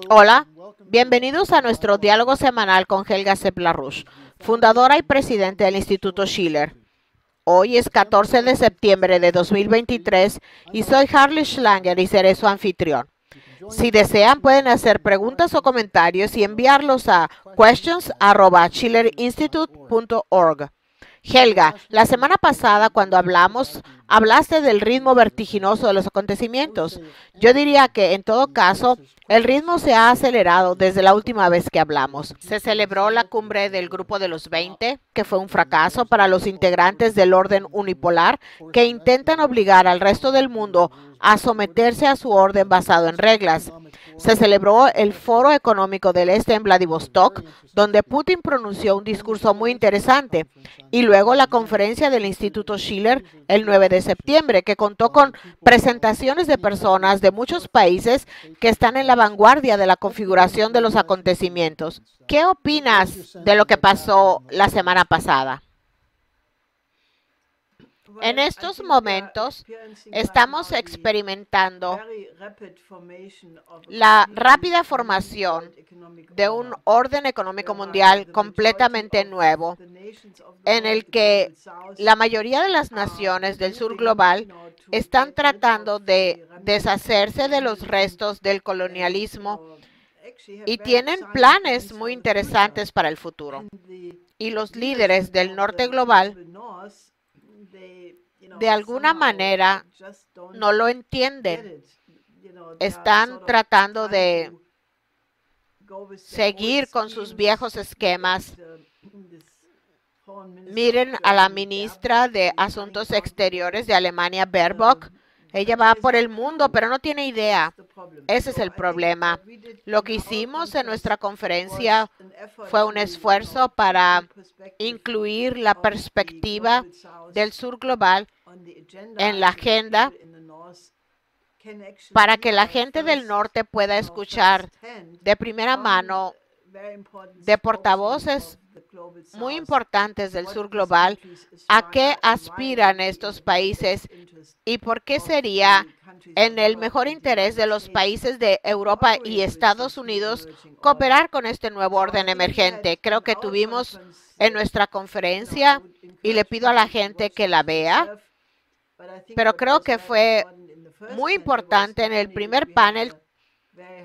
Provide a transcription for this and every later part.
Hola, bienvenidos a nuestro diálogo semanal con Helga Sepp-LaRouche, fundadora y presidente del Instituto Schiller. Hoy es 14 de septiembre de 2023 y soy Harley Schlanger y seré su anfitrión. Si desean, pueden hacer preguntas o comentarios y enviarlos a questions@schillerinstitute.org. Helga, la semana pasada cuando hablaste del ritmo vertiginoso de los acontecimientos. Yo diría que, en todo caso, el ritmo se ha acelerado desde la última vez que hablamos. Se celebró la cumbre del Grupo de los 20, que fue un fracaso para los integrantes del orden unipolar que intentan obligar al resto del mundo a someterse a su orden basado en reglas. Se celebró el Foro Económico del Este en Vladivostok, donde Putin pronunció un discurso muy interesante, y luego la conferencia del Instituto Schiller el 9 de septiembre, que contó con presentaciones de personas de muchos países que están en la vanguardia de la configuración de los acontecimientos. ¿Qué opinas de lo que pasó la semana pasada? En estos momentos estamos experimentando la rápida formación de un orden económico mundial completamente nuevo, en el que la mayoría de las naciones del sur global están tratando de deshacerse de los restos del colonialismo y tienen planes muy interesantes para el futuro. Y los líderes del norte global, de alguna manera, no lo entienden. Están tratando de seguir con sus viejos esquemas. Miren a la ministra de Asuntos Exteriores de Alemania, Baerbock. Ella va por el mundo, pero no tiene idea. Ese es el problema. Lo que hicimos en nuestra conferencia fue un esfuerzo para incluir la perspectiva del sur global en la agenda para que la gente del norte pueda escuchar de primera mano de portavoces muy importantes del sur global a qué aspiran estos países y por qué sería en el mejor interés de los países de Europa y Estados Unidos cooperar con este nuevo orden emergente. Creo que tuvimos en nuestra conferencia, y le pido a la gente que la vea, pero creo que fue muy importante en el primer panel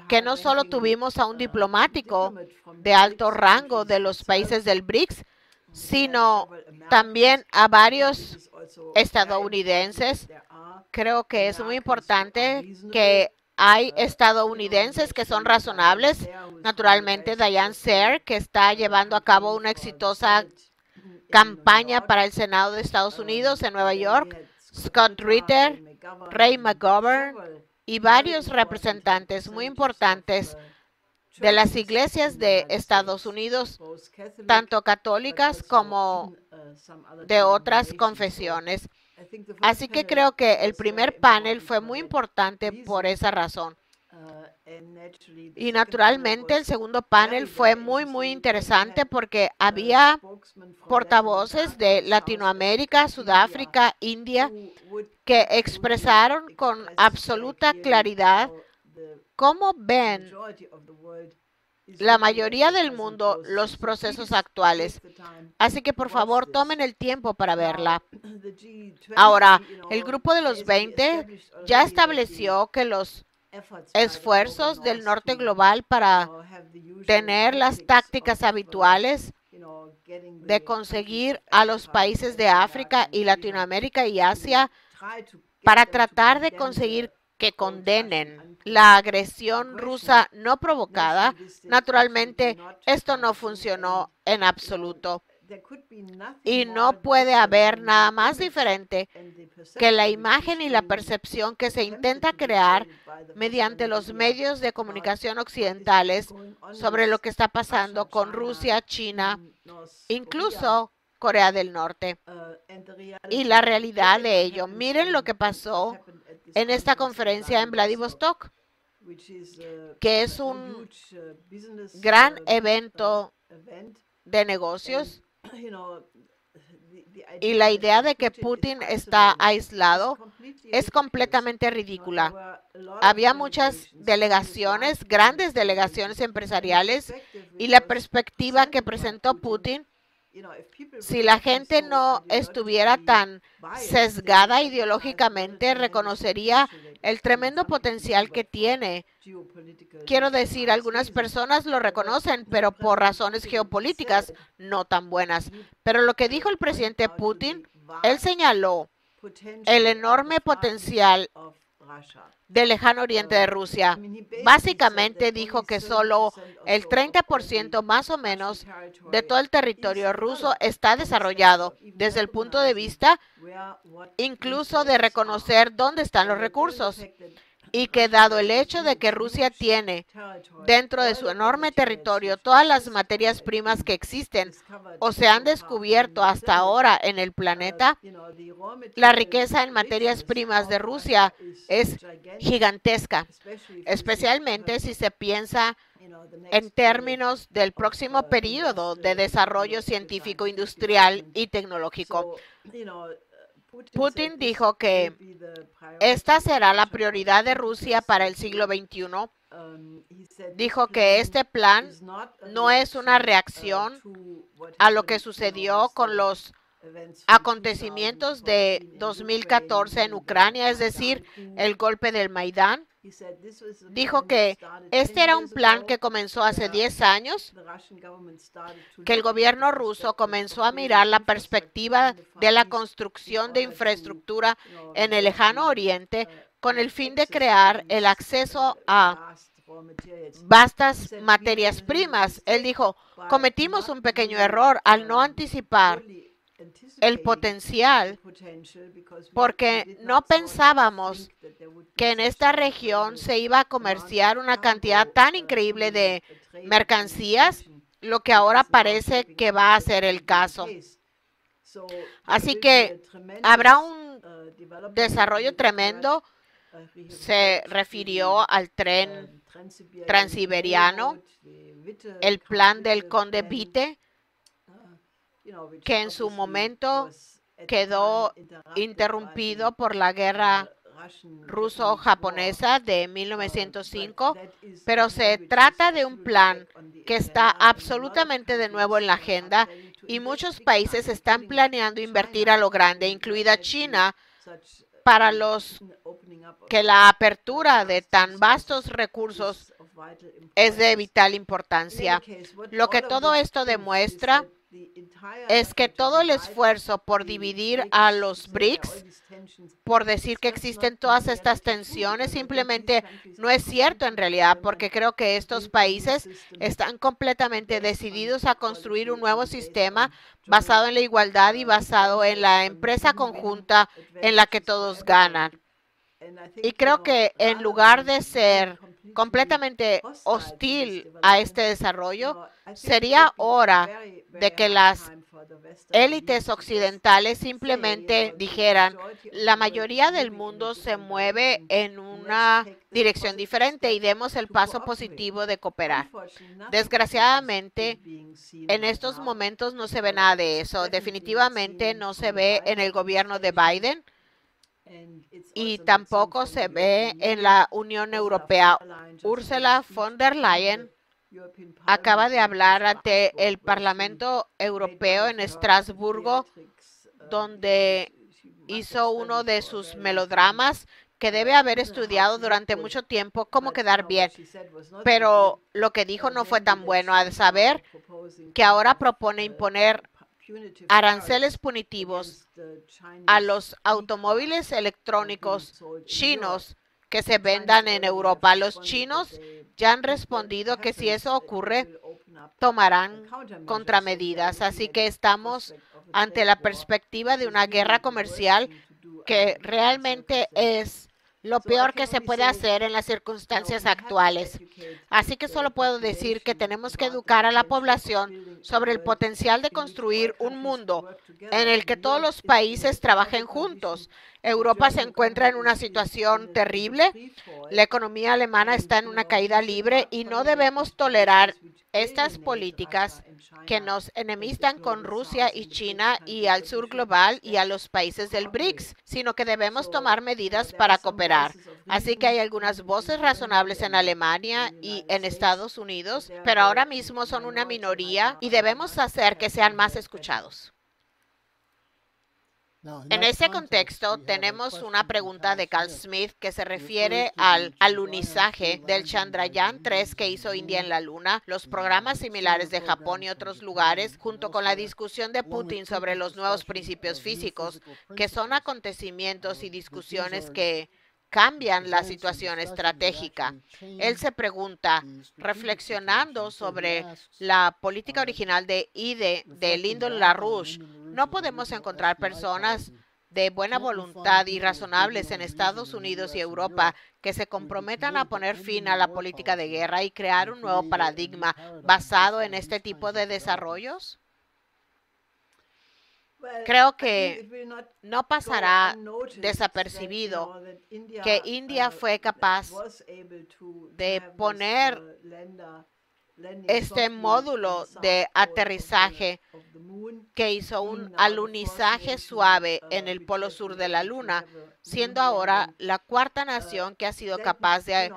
que no solo tuvimos a un diplomático de alto rango de los países del BRICS, sino también a varios estadounidenses. Creo que es muy importante que hay estadounidenses que son razonables. Naturalmente, Diane Seyr, que está llevando a cabo una exitosa campaña para el Senado de Estados Unidos en Nueva York, Scott Ritter, Ray McGovern y varios representantes muy importantes de las iglesias de Estados Unidos, tanto católicas como de otras confesiones. Así que creo que el primer panel fue muy importante por esa razón. Y naturalmente el segundo panel fue muy interesante porque había portavoces de Latinoamérica, Sudáfrica, India, que expresaron con absoluta claridad cómo ven la mayoría del mundo los procesos actuales. Así que por favor tomen el tiempo para verla. Ahora, el grupo de los 20 ya estableció que los esfuerzos del norte global para tener las tácticas habituales de conseguir a los países de África y Latinoamérica y Asia para tratar de conseguir que condenen la agresión rusa no provocada. Naturalmente, esto no funcionó en absoluto. Y no puede haber nada más diferente que la imagen y la percepción que se intenta crear mediante los medios de comunicación occidentales sobre lo que está pasando con Rusia, China, incluso Corea del Norte. Y la realidad de ello, miren lo que pasó en esta conferencia en Vladivostok, que es un gran evento de negocios. Y la idea de que Putin está aislado es completamente ridícula. Había muchas delegaciones, grandes delegaciones empresariales, y la perspectiva que presentó Putin, si la gente no estuviera tan sesgada ideológicamente, reconocería el tremendo potencial que tiene. Quiero decir, algunas personas lo reconocen, pero por razones geopolíticas no tan buenas. Pero lo que dijo el presidente Putin, él señaló el enorme potencial del lejano oriente de Rusia. Básicamente dijo que solo el 30% más o menos de todo el territorio ruso está desarrollado desde el punto de vista incluso de reconocer dónde están los recursos. Y que dado el hecho de que Rusia tiene dentro de su enorme territorio todas las materias primas que existen o se han descubierto hasta ahora en el planeta, la riqueza en materias primas de Rusia es gigantesca, especialmente si se piensa en términos del próximo periodo de desarrollo científico, industrial y tecnológico. Putin dijo que esta será la prioridad de Rusia para el siglo XXI. Dijo que este plan no es una reacción a lo que sucedió con los acontecimientos de 2014 en Ucrania, es decir, el golpe del Maidán. Dijo que este era un plan que comenzó hace 10 años, que el gobierno ruso comenzó a mirar la perspectiva de la construcción de infraestructura en el lejano oriente con el fin de crear el acceso a vastas materias primas. Él dijo, cometimos un pequeño error al no anticipar el potencial, porque no pensábamos que en esta región se iba a comerciar una cantidad tan increíble de mercancías, lo que ahora parece que va a ser el caso. Así que habrá un desarrollo tremendo. Se refirió al tren transiberiano, el plan del conde Witte, que en su momento quedó interrumpido por la guerra ruso-japonesa de 1905, pero se trata de un plan que está absolutamente de nuevo en la agenda y muchos países están planeando invertir a lo grande, incluida China, para los que la apertura de tan vastos recursos es de vital importancia. Lo que todo esto demuestra es que todo el esfuerzo por dividir a los BRICS, por decir que existen todas estas tensiones, simplemente no es cierto en realidad, porque creo que estos países están completamente decididos a construir un nuevo sistema basado en la igualdad y basado en la empresa conjunta en la que todos ganan. Y creo que en lugar de ser completamente hostil a este desarrollo, sería hora de que las élites occidentales simplemente dijeran, la mayoría del mundo se mueve en una dirección diferente y demos el paso positivo de cooperar. Desgraciadamente, en estos momentos no se ve nada de eso. Definitivamente no se ve en el gobierno de Biden. Y tampoco se ve en la Unión Europea. Ursula von der Leyen acaba de hablar ante el Parlamento Europeo en Estrasburgo, donde hizo uno de sus melodramas que debe haber estudiado durante mucho tiempo cómo quedar bien. Pero lo que dijo no fue tan bueno, al saber que ahora propone imponer aranceles punitivos a los automóviles electrónicos chinos que se vendan en Europa. Los chinos ya han respondido que si eso ocurre, tomarán contramedidas. Así que estamos ante la perspectiva de una guerra comercial que realmente es lo peor que se puede hacer en las circunstancias actuales. Así que solo puedo decir que tenemos que educar a la población sobre el potencial de construir un mundo en el que todos los países trabajen juntos. Europa se encuentra en una situación terrible. La economía alemana está en una caída libre y no debemos tolerar estas políticas que nos enemistan con Rusia y China y al sur global y a los países del BRICS, sino que debemos tomar medidas para cooperar. Así que hay algunas voces razonables en Alemania y en Estados Unidos, pero ahora mismo son una minoría y debemos hacer que sean más escuchados. En ese contexto, tenemos una pregunta de Carl Smith que se refiere al alunizaje del Chandrayaan-3 que hizo India en la Luna, los programas similares de Japón y otros lugares, junto con la discusión de Putin sobre los nuevos principios físicos, que son acontecimientos y discusiones que cambian la situación estratégica. Él se pregunta, reflexionando sobre la política original de Lyndon LaRouche, ¿no podemos encontrar personas de buena voluntad y razonables en Estados Unidos y Europa que se comprometan a poner fin a la política de guerra y crear un nuevo paradigma basado en este tipo de desarrollos? Creo que no pasará desapercibido que India fue capaz de poner este módulo de aterrizaje que hizo un alunizaje suave en el polo sur de la Luna, siendo ahora la cuarta nación que ha sido capaz de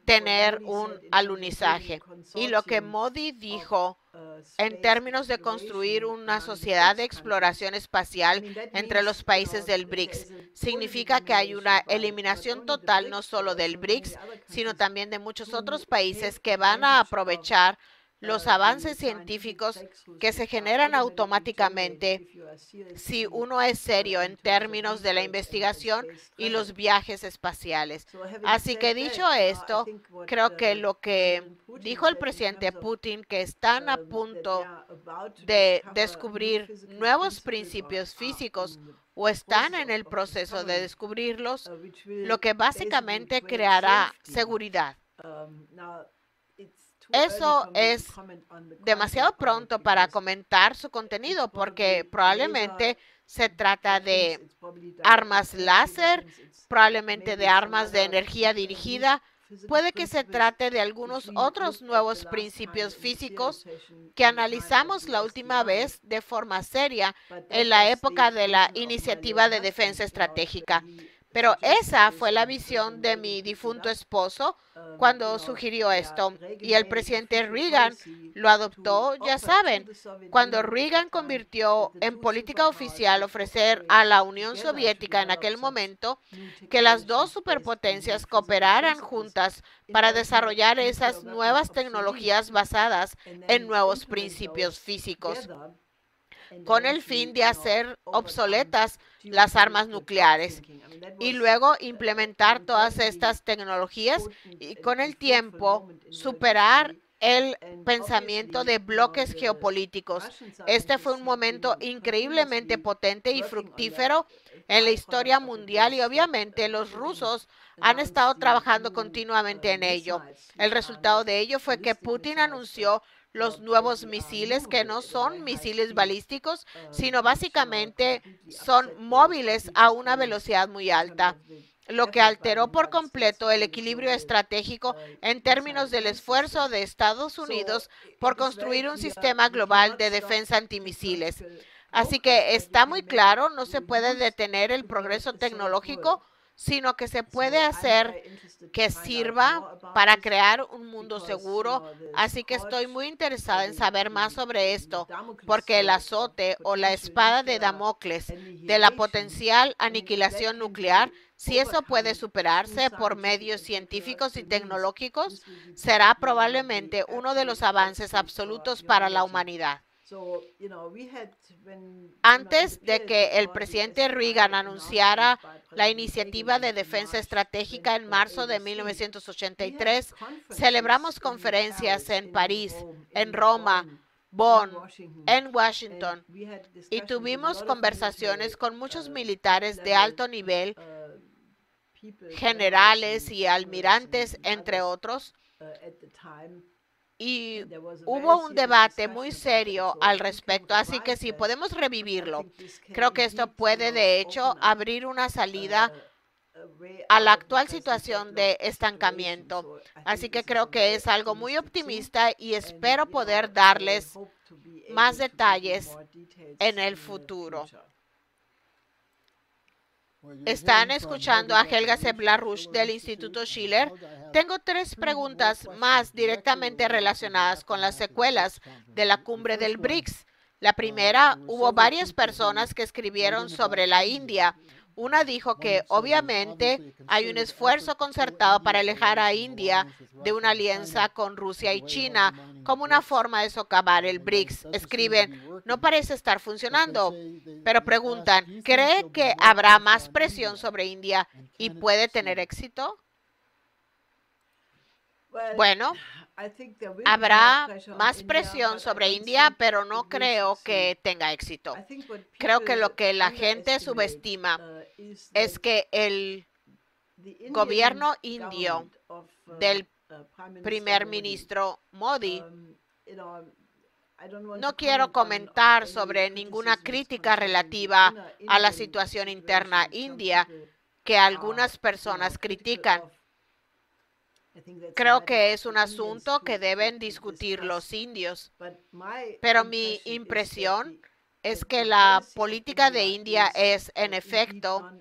tener un alunizaje. Y lo que Modi dijo en términos de construir una sociedad de exploración espacial entre los países del BRICS, significa que hay una eliminación total no solo del BRICS, sino también de muchos otros países que van a aprovechar los avances científicos que se generan automáticamente si uno es serio en términos de la investigación y los viajes espaciales. Así que dicho esto, creo que lo que dijo el presidente Putin, que están a punto de descubrir nuevos principios físicos o están en el proceso de descubrirlos, lo que básicamente creará seguridad. Eso es demasiado pronto para comentar su contenido porque probablemente se trata de armas láser, probablemente de armas de energía dirigida. Puede que se trate de algunos otros nuevos principios físicos que analizamos la última vez de forma seria en la época de la Iniciativa de Defensa Estratégica. Pero esa fue la visión de mi difunto esposo cuando sugirió esto. Y el presidente Reagan lo adoptó, ya saben, cuando Reagan convirtió en política oficial ofrecer a la Unión Soviética en aquel momento que las dos superpotencias cooperaran juntas para desarrollar esas nuevas tecnologías basadas en nuevos principios físicos, con el fin de hacer obsoletas las armas nucleares y luego implementar todas estas tecnologías y con el tiempo superar el pensamiento de bloques geopolíticos. Este fue un momento increíblemente potente y fructífero en la historia mundial y obviamente los rusos han estado trabajando continuamente en ello. El resultado de ello fue que Putin anunció los nuevos misiles, que no son misiles balísticos, sino básicamente son móviles a una velocidad muy alta, lo que alteró por completo el equilibrio estratégico en términos del esfuerzo de Estados Unidos por construir un sistema global de defensa antimisiles. Así que está muy claro, no se puede detener el progreso tecnológico, sino que se puede hacer que sirva para crear un mundo seguro. Así que estoy muy interesada en saber más sobre esto, porque el azote o la espada de Damocles de la potencial aniquilación nuclear, si eso puede superarse por medios científicos y tecnológicos, será probablemente uno de los avances absolutos para la humanidad. Antes de que el presidente Reagan anunciara la Iniciativa de Defensa Estratégica en marzo de 1983, celebramos conferencias en París, en Roma, Bonn, en Washington, y tuvimos conversaciones con muchos militares de alto nivel, generales y almirantes, entre otros, y hubo un debate muy serio al respecto, así que sí, podemos revivirlo. Creo que esto puede, de hecho, abrir una salida a la actual situación de estancamiento. Así que creo que es algo muy optimista y espero poder darles más detalles en el futuro. Están escuchando a Helga Sepp-LaRouche del Instituto Schiller. Tengo 3 preguntas más directamente relacionadas con las secuelas de la cumbre del BRICS. La primera, hubo varias personas que escribieron sobre la India. Una dijo que obviamente hay un esfuerzo concertado para alejar a India de una alianza con Rusia y China como una forma de socavar el BRICS. Escriben, no parece estar funcionando, pero preguntan, ¿cree que habrá más presión sobre India y puede tener éxito? Bueno, habrá más presión sobre India, pero no creo que tenga éxito. Creo que lo que la gente subestima es que el gobierno indio del primer ministro Modi, no quiero comentar sobre ninguna crítica relativa a la situación interna india que algunas personas critican. Creo que es un asunto que deben discutir los indios, pero mi impresión es que la política de India es, en efecto,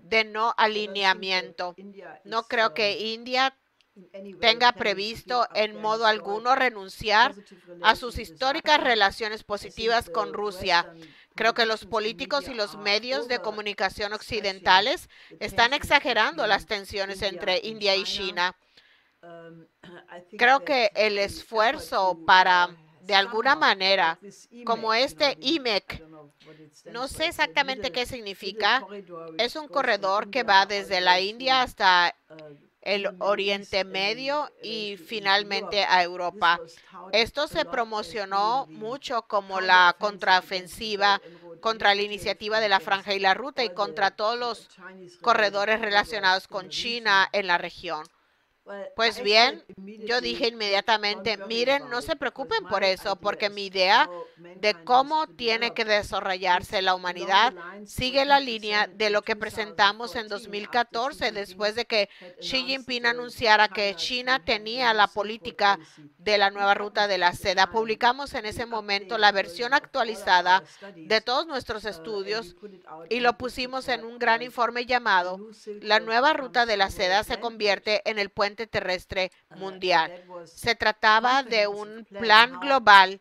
de no alineamiento. No creo que India tenga previsto en modo alguno renunciar a sus históricas relaciones positivas con Rusia. Creo que los políticos y los medios de comunicación occidentales están exagerando las tensiones entre India y China. Creo que el esfuerzo para, de alguna manera, como este IMEC, no sé exactamente qué significa, es un corredor que va desde la India hasta el Oriente Medio y finalmente a Europa. Esto se promocionó mucho como la contraofensiva contra la iniciativa de la Franja y la Ruta y contra todos los corredores relacionados con China en la región. Pues bien, yo dije inmediatamente, miren, no se preocupen por eso, porque mi idea de cómo tiene que desarrollarse la humanidad sigue la línea de lo que presentamos en 2014, después de que Xi Jinping anunciara que China tenía la política de la nueva ruta de la seda. Publicamos en ese momento la versión actualizada de todos nuestros estudios y lo pusimos en un gran informe llamado La nueva ruta de la seda se convierte en el puente terrestre mundial. Se trataba de un plan global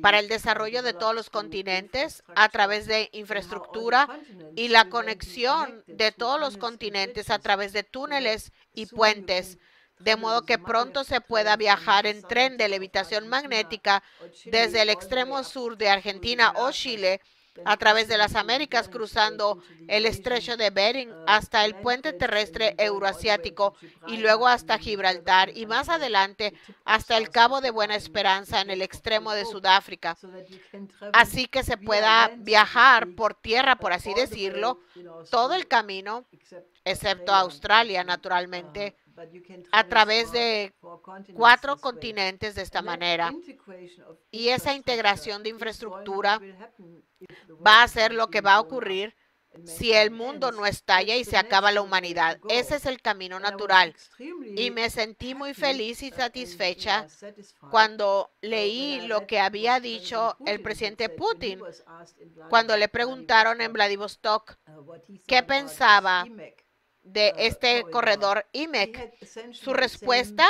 para el desarrollo de todos los continentes a través de infraestructura y la conexión de todos los continentes a través de túneles y puentes, de modo que pronto se pueda viajar en tren de levitación magnética desde el extremo sur de Argentina o Chile a través de las Américas, cruzando el estrecho de Bering hasta el puente terrestre euroasiático y luego hasta Gibraltar y más adelante hasta el Cabo de Buena Esperanza en el extremo de Sudáfrica. Así que se pueda viajar por tierra, por así decirlo, todo el camino, excepto Australia, naturalmente, a través de 4 continentes de esta manera. Y esa integración de infraestructura va a ser lo que va a ocurrir si el mundo no estalla y se acaba la humanidad. Ese es el camino natural. Y me sentí muy feliz y satisfecha cuando leí lo que había dicho el presidente Putin cuando le preguntaron en Vladivostok qué pensaba de este corredor IMEC. Su respuesta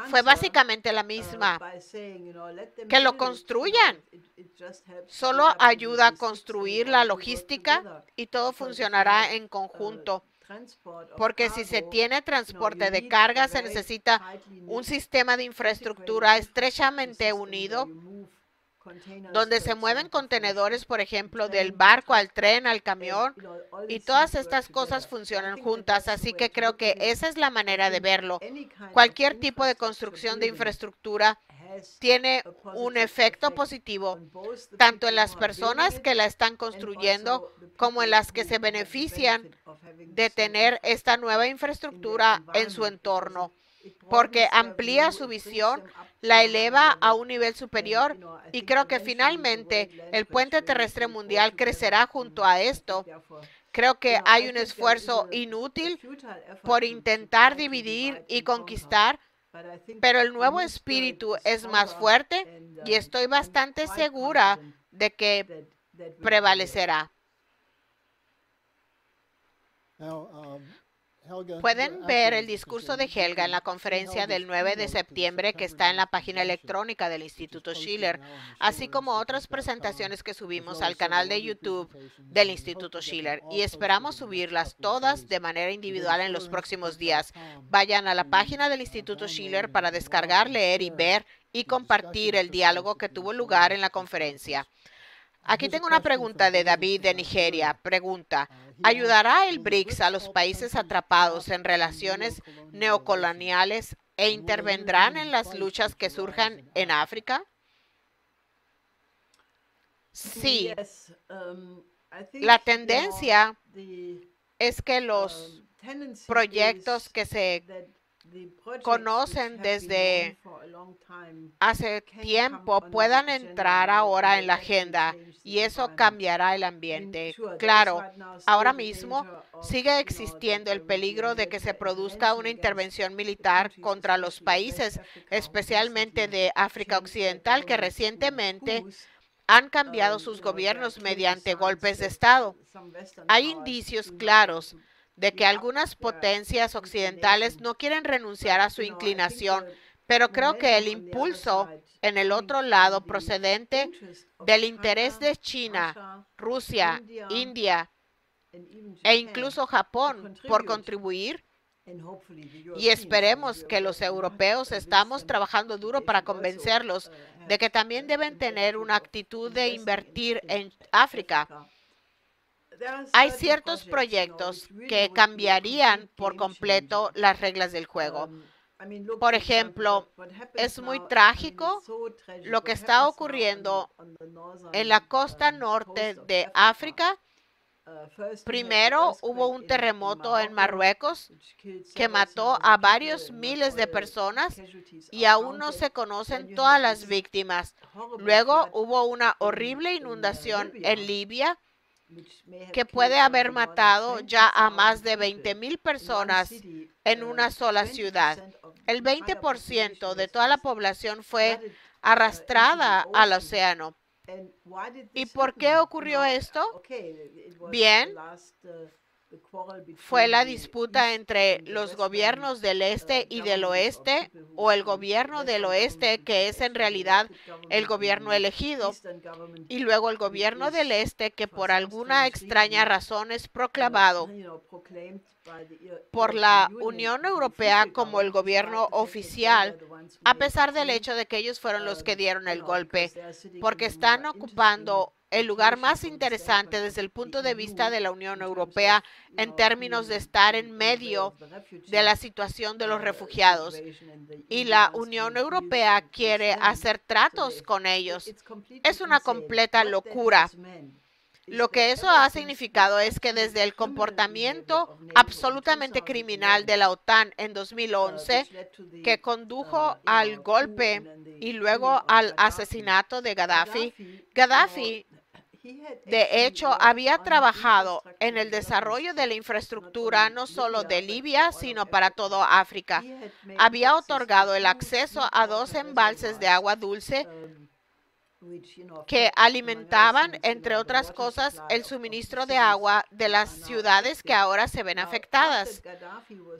fue básicamente la misma, que lo construyan. Solo ayuda a construir la logística y todo funcionará en conjunto. Porque si se tiene transporte de carga, se necesita un sistema de infraestructura estrechamente unido, donde se mueven contenedores, por ejemplo, del barco al tren, al camión, y todas estas cosas funcionan juntas. Así que creo que esa es la manera de verlo. Cualquier tipo de construcción de infraestructura tiene un efecto positivo, tanto en las personas que la están construyendo como en las que se benefician de tener esta nueva infraestructura en su entorno, porque amplía su visión, la eleva a un nivel superior y creo que finalmente el puente terrestre mundial crecerá junto a esto. Creo que hay un esfuerzo inútil por intentar dividir y conquistar Pero el nuevo espíritu es más fuerte y estoy bastante segura de que prevalecerá. Pueden ver el discurso de Helga en la conferencia del 9 de septiembre que está en la página electrónica del Instituto Schiller, así como otras presentaciones que subimos al canal de YouTube del Instituto Schiller, y esperamos subirlas todas de manera individual en los próximos días. Vayan a la página del Instituto Schiller para descargar, leer y ver y compartir el diálogo que tuvo lugar en la conferencia. Aquí tengo una pregunta de David de Nigeria. Pregunta, ¿ayudará el BRICS a los países atrapados en relaciones neocoloniales e intervendrán en las luchas que surjan en África? Sí. La tendencia es que los proyectos que se conocen desde hace tiempo puedan entrar ahora en la agenda y eso cambiará el ambiente. Claro, ahora mismo sigue existiendo el peligro de que se produzca una intervención militar contra los países, especialmente de África Occidental, que recientemente han cambiado sus gobiernos mediante golpes de Estado. Hay indicios claros de que algunas potencias occidentales no quieren renunciar a su inclinación, pero creo que el impulso en el otro lado procedente del interés de China, Rusia, India e incluso Japón por contribuir, y esperemos que los europeos estamos trabajando duro para convencerlos de que también deben tener una actitud de invertir en África. Hay ciertos proyectos que cambiarían por completo las reglas del juego. Por ejemplo, es muy trágico lo que está ocurriendo en la costa norte de África. Primero hubo un terremoto en Marruecos que mató a varios miles de personas y aún no se conocen todas las víctimas. Luego hubo una horrible inundación en Libia que puede haber matado ya a más de 20,000 personas en una sola ciudad. El 20% de toda la población fue arrastrada al océano. ¿Y por qué ocurrió esto? Bien, fue la disputa entre los gobiernos del este y del oeste, o el gobierno del oeste, que es en realidad el gobierno elegido, y luego el gobierno del este, que por alguna extraña razón es proclamado por la Unión Europea como el gobierno oficial, a pesar del hecho de que ellos fueron los que dieron el golpe, porque están ocupando el lugar más interesante desde el punto de vista de la Unión Europea en términos de estar en medio de la situación de los refugiados. Y la Unión Europea quiere hacer tratos con ellos. Es una completa locura. Lo que eso ha significado es que desde el comportamiento absolutamente criminal de la OTAN en 2011, que condujo al golpe y luego al asesinato de Gaddafi, de hecho, había trabajado en el desarrollo de la infraestructura no solo de Libia, sino para toda África. Había otorgado el acceso a 2 embalses de agua dulce que alimentaban, entre otras cosas, el suministro de agua de las ciudades que ahora se ven afectadas.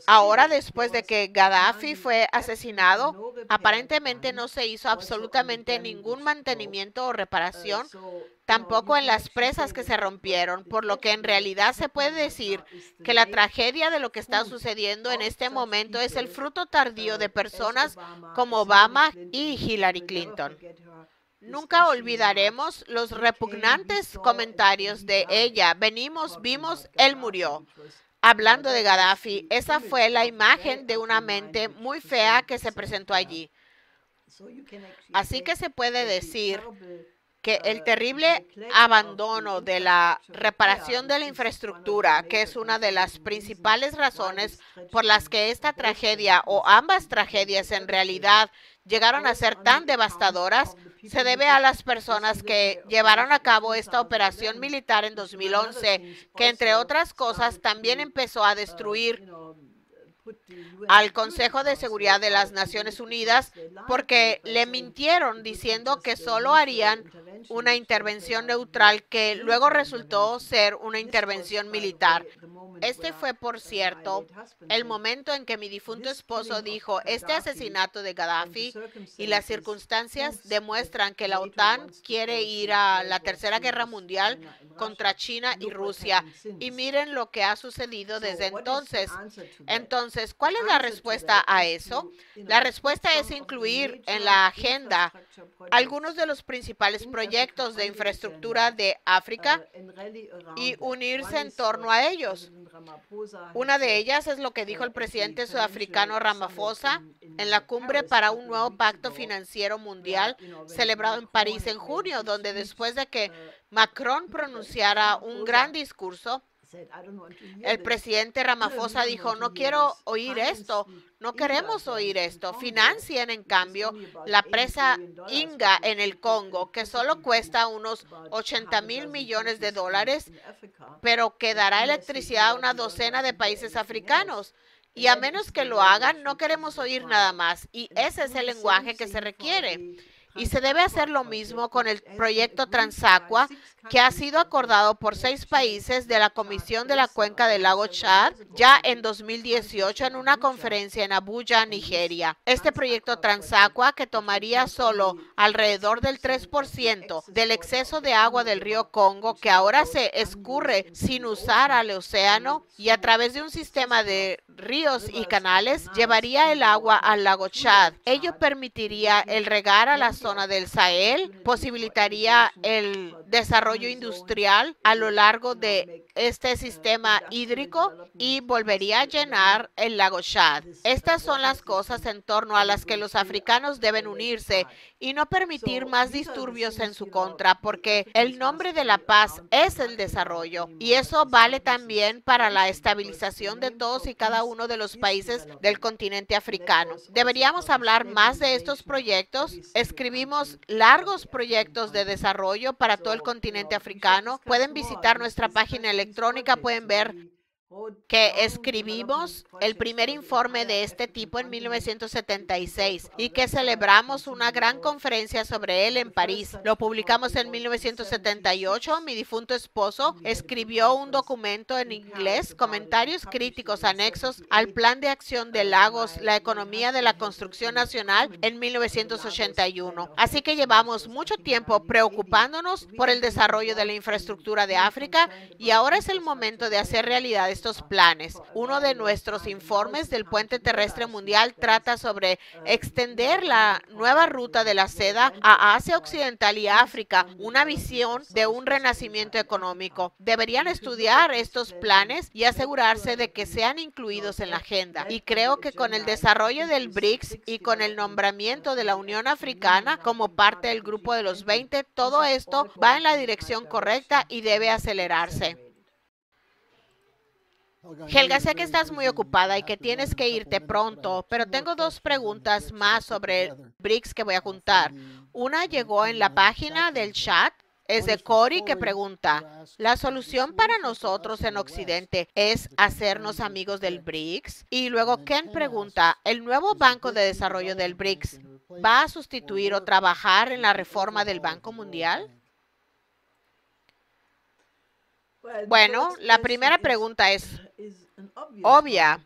Ahora, después de que Gaddafi fue asesinado, aparentemente no se hizo absolutamente ningún mantenimiento o reparación, tampoco en las presas que se rompieron, por lo que en realidad se puede decir que la tragedia de lo que está sucediendo en este momento es el fruto tardío de personas como Obama y Hillary Clinton. Nunca olvidaremos los repugnantes comentarios de ella. Vimos, él murió. Hablando de Gaddafi, esa fue la imagen de una mente muy fea que se presentó allí. Así que se puede decir que el terrible abandono de la reparación de la infraestructura, que es una de las principales razones por las que esta tragedia o ambas tragedias en realidad llegaron a ser tan devastadoras, se debe a las personas que llevaron a cabo esta operación militar en 2011, que entre otras cosas también empezó a destruir al Consejo de Seguridad de las Naciones Unidas porque le mintieron diciendo que solo harían una intervención neutral que luego resultó ser una intervención militar. Este fue, por cierto, el momento en que mi difunto esposo dijo, este asesinato de Gaddafi y las circunstancias demuestran que la OTAN quiere ir a la Tercera Guerra Mundial contra China y Rusia. Y miren lo que ha sucedido desde entonces. Entonces, ¿cuál es la respuesta a eso? La respuesta es incluir en la agenda algunos de los principales proyectos de infraestructura de África y unirse en torno a ellos. Una de ellas es lo que dijo el presidente sudafricano Ramaphosa en la cumbre para un nuevo pacto financiero mundial celebrado en París en junio, donde después de que Macron pronunciara un gran discurso, el presidente Ramaphosa dijo, no quiero oír esto, no queremos oír esto. Financien, en cambio, la presa Inga en el Congo, que solo cuesta unos 80,000 millones de dólares, pero que dará electricidad a una docena de países africanos. Y a menos que lo hagan, no queremos oír nada más. Y ese es el lenguaje que se requiere. Y se debe hacer lo mismo con el proyecto Transaqua, que ha sido acordado por 6 países de la Comisión de la Cuenca del Lago Chad ya en 2018 en una conferencia en Abuja, Nigeria. Este proyecto Transaqua, que tomaría solo alrededor del 3% del exceso de agua del río Congo, que ahora se escurre sin usar al océano, y a través de un sistema de ríos y canales, llevaría el agua al lago Chad. Ello permitiría el regar a la zona del Sahel, posibilitaría el desarrollo industrial a lo largo de este sistema hídrico y volvería a llenar el lago Chad. Estas son las cosas en torno a las que los africanos deben unirse y no permitir más disturbios en su contra, porque el nombre de la paz es el desarrollo, y eso vale también para la estabilización de todos y cada uno de los países del continente africano. Deberíamos hablar más de estos proyectos. Escribimos largos proyectos de desarrollo para todo el continente africano. Pueden visitar nuestra página electrónica, pueden ver que escribimos el primer informe de este tipo en 1976 y que celebramos una gran conferencia sobre él en París. Lo publicamos en 1978. Mi difunto esposo escribió un documento en inglés, comentarios críticos anexos al Plan de Acción de Lagos, la economía de la construcción nacional en 1981. Así que llevamos mucho tiempo preocupándonos por el desarrollo de la infraestructura de África y ahora es el momento de hacer realidad estos planes. Uno de nuestros informes del Puente Terrestre Mundial trata sobre extender la nueva ruta de la seda a Asia Occidental y África, una visión de un renacimiento económico. Deberían estudiar estos planes y asegurarse de que sean incluidos en la agenda. Y creo que con el desarrollo del BRICS y con el nombramiento de la Unión Africana como parte del grupo de los 20, todo esto va en la dirección correcta y debe acelerarse. Helga, sé que estás muy ocupada y que tienes que irte pronto, pero tengo 2 preguntas más sobre el BRICS que voy a juntar. Una llegó en la página del chat, es de Cory, que pregunta, ¿la solución para nosotros en Occidente es hacernos amigos del BRICS? Y luego Ken pregunta, ¿el nuevo Banco de Desarrollo del BRICS va a sustituir o trabajar en la reforma del Banco Mundial? Bueno, la primera pregunta es obvia.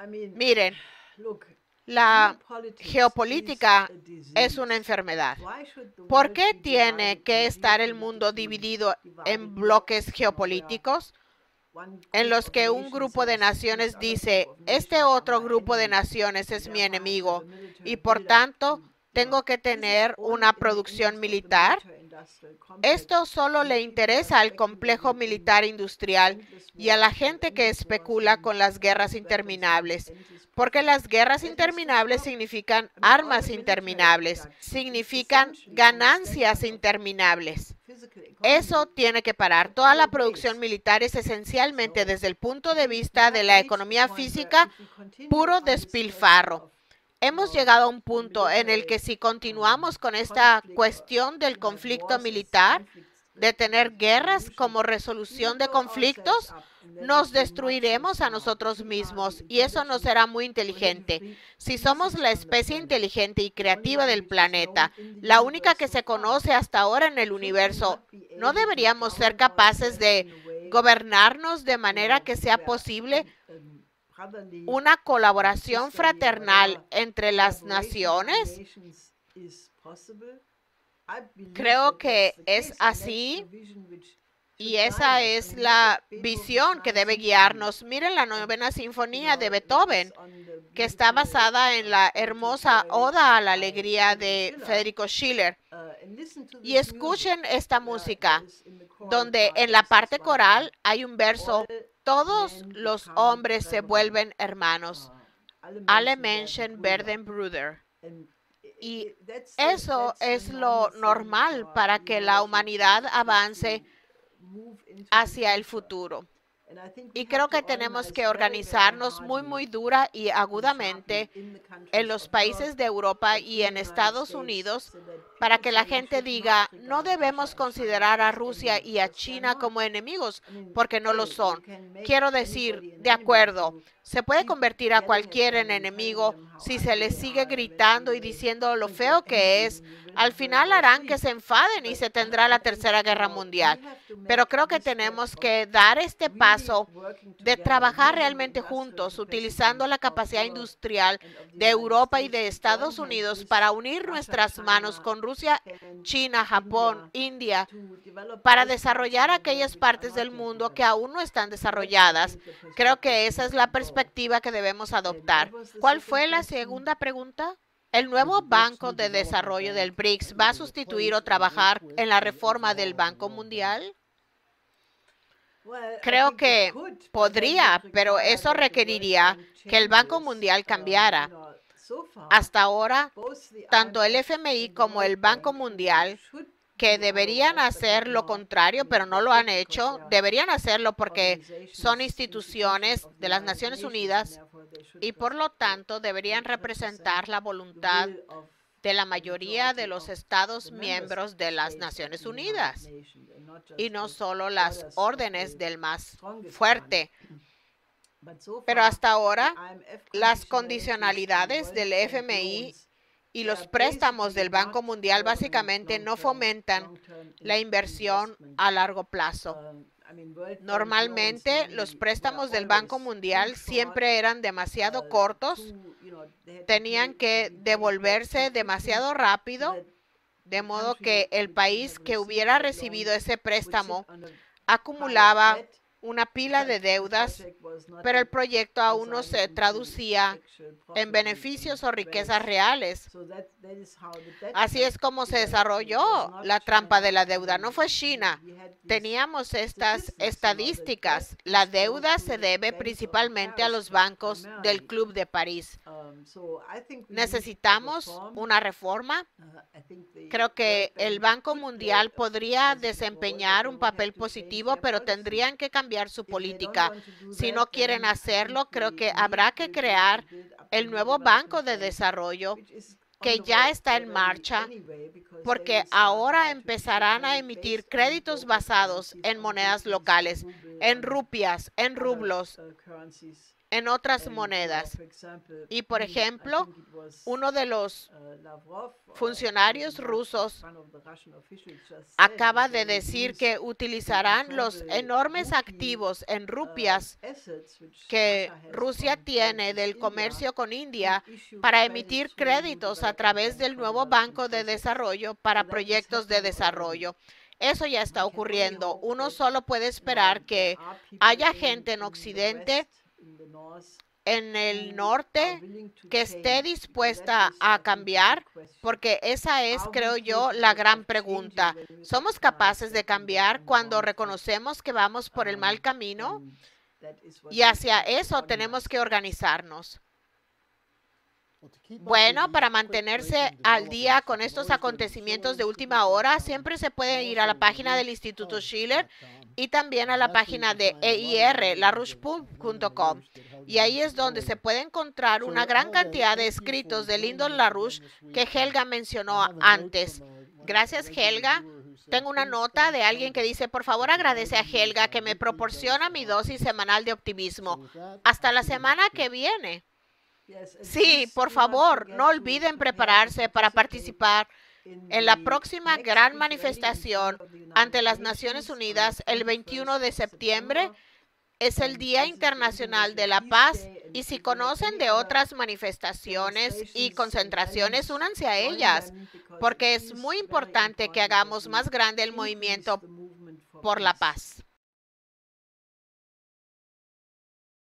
Miren, la geopolítica es una enfermedad. ¿Por qué tiene que estar el mundo dividido en bloques geopolíticos en los que un grupo de naciones dice, este otro grupo de naciones es mi enemigo y por tanto tengo que tener una producción militar? Esto solo le interesa al complejo militar industrial y a la gente que especula con las guerras interminables, porque las guerras interminables significan armas interminables, significan ganancias interminables. Eso tiene que parar. Toda la producción militar es esencialmente, desde el punto de vista de la economía física, puro despilfarro. Hemos llegado a un punto en el que si continuamos con esta cuestión del conflicto militar, de tener guerras como resolución de conflictos, nos destruiremos a nosotros mismos y eso no será muy inteligente. Si somos la especie inteligente y creativa del planeta, la única que se conoce hasta ahora en el universo, ¿no deberíamos ser capaces de gobernarnos de manera que sea posible una colaboración fraternal entre las naciones? Creo que es así y esa es la visión que debe guiarnos. Miren la novena sinfonía de Beethoven, que está basada en la hermosa Oda a la Alegría de Federico Schiller. Y escuchen esta música, donde en la parte coral hay un verso: todos los hombres se vuelven hermanos. Alle Menschen werden Brüder. Y eso es lo normal para que la humanidad avance hacia el futuro. Y creo que tenemos que organizarnos muy dura y agudamente en los países de Europa y en Estados Unidos para que la gente diga, no debemos considerar a Rusia y a China como enemigos, porque no lo son. Quiero decir, de acuerdo, se puede convertir a cualquiera en enemigo si se les sigue gritando y diciendo lo feo que es. Al final harán que se enfaden y se tendrá la Tercera Guerra Mundial. Pero creo que tenemos que dar este paso de trabajar realmente juntos, utilizando la capacidad industrial de Europa y de Estados Unidos para unir nuestras manos con Rusia, China, Japón, India, para desarrollar aquellas partes del mundo que aún no están desarrolladas. Creo que esa es la perspectiva que debemos adoptar. ¿Cuál fue la segunda pregunta? ¿El nuevo Banco de Desarrollo del BRICS va a sustituir o trabajar en la reforma del Banco Mundial? Creo que podría, pero eso requeriría que el Banco Mundial cambiara. Hasta ahora, tanto el FMI como el Banco Mundial, que deberían hacer lo contrario, pero no lo han hecho, deberían hacerlo porque son instituciones de las Naciones Unidas y por lo tanto deberían representar la voluntad de la mayoría de los Estados miembros de las Naciones Unidas y no solo las órdenes del más fuerte. Pero hasta ahora, las condicionalidades del FMI y los préstamos del Banco Mundial básicamente no fomentan la inversión a largo plazo. Normalmente, los préstamos del Banco Mundial siempre eran demasiado cortos, tenían que devolverse demasiado rápido, de modo que el país que hubiera recibido ese préstamo acumulaba una pila de deudas, pero el proyecto aún no se traducía en beneficios o riquezas reales. Así es como se desarrolló la trampa de la deuda. No fue China. Teníamos estas estadísticas. La deuda se debe principalmente a los bancos del Club de París. Necesitamos una reforma. Creo que el Banco Mundial podría desempeñar un papel positivo, pero tendrían que cambiar su política. Si no quieren hacerlo, creo que habrá que crear el nuevo Banco de Desarrollo que ya está en marcha, porque ahora empezarán a emitir créditos basados en monedas locales, en rupias, en rublos, en otras monedas. Y, por ejemplo, uno de los funcionarios rusos acaba de decir que utilizarán los enormes activos en rupias que Rusia tiene del comercio con India para emitir créditos a través del nuevo Banco de Desarrollo para proyectos de desarrollo. Eso ya está ocurriendo. Uno solo puede esperar que haya gente en Occidente, en el norte, que esté dispuesta a cambiar, porque esa es, creo yo, la gran pregunta. ¿Somos capaces de cambiar cuando reconocemos que vamos por el mal camino? Y hacia eso tenemos que organizarnos. Bueno, para mantenerse al día con estos acontecimientos de última hora, siempre se puede ir a la página del Instituto Schiller y también a la página de EIR, larouche.com. Y ahí es donde se puede encontrar una gran cantidad de escritos de Lyndon LaRouche que Helga mencionó antes. Gracias, Helga, Tengo una nota de alguien que dice, por favor agradece a Helga que me proporciona mi dosis semanal de optimismo. Hasta la semana que viene. Sí, por favor, no olviden prepararse para participar en la próxima gran manifestación ante las Naciones Unidas el 21 de septiembre. Es el Día Internacional de la Paz y si conocen de otras manifestaciones y concentraciones, únanse a ellas, porque es muy importante que hagamos más grande el movimiento por la paz.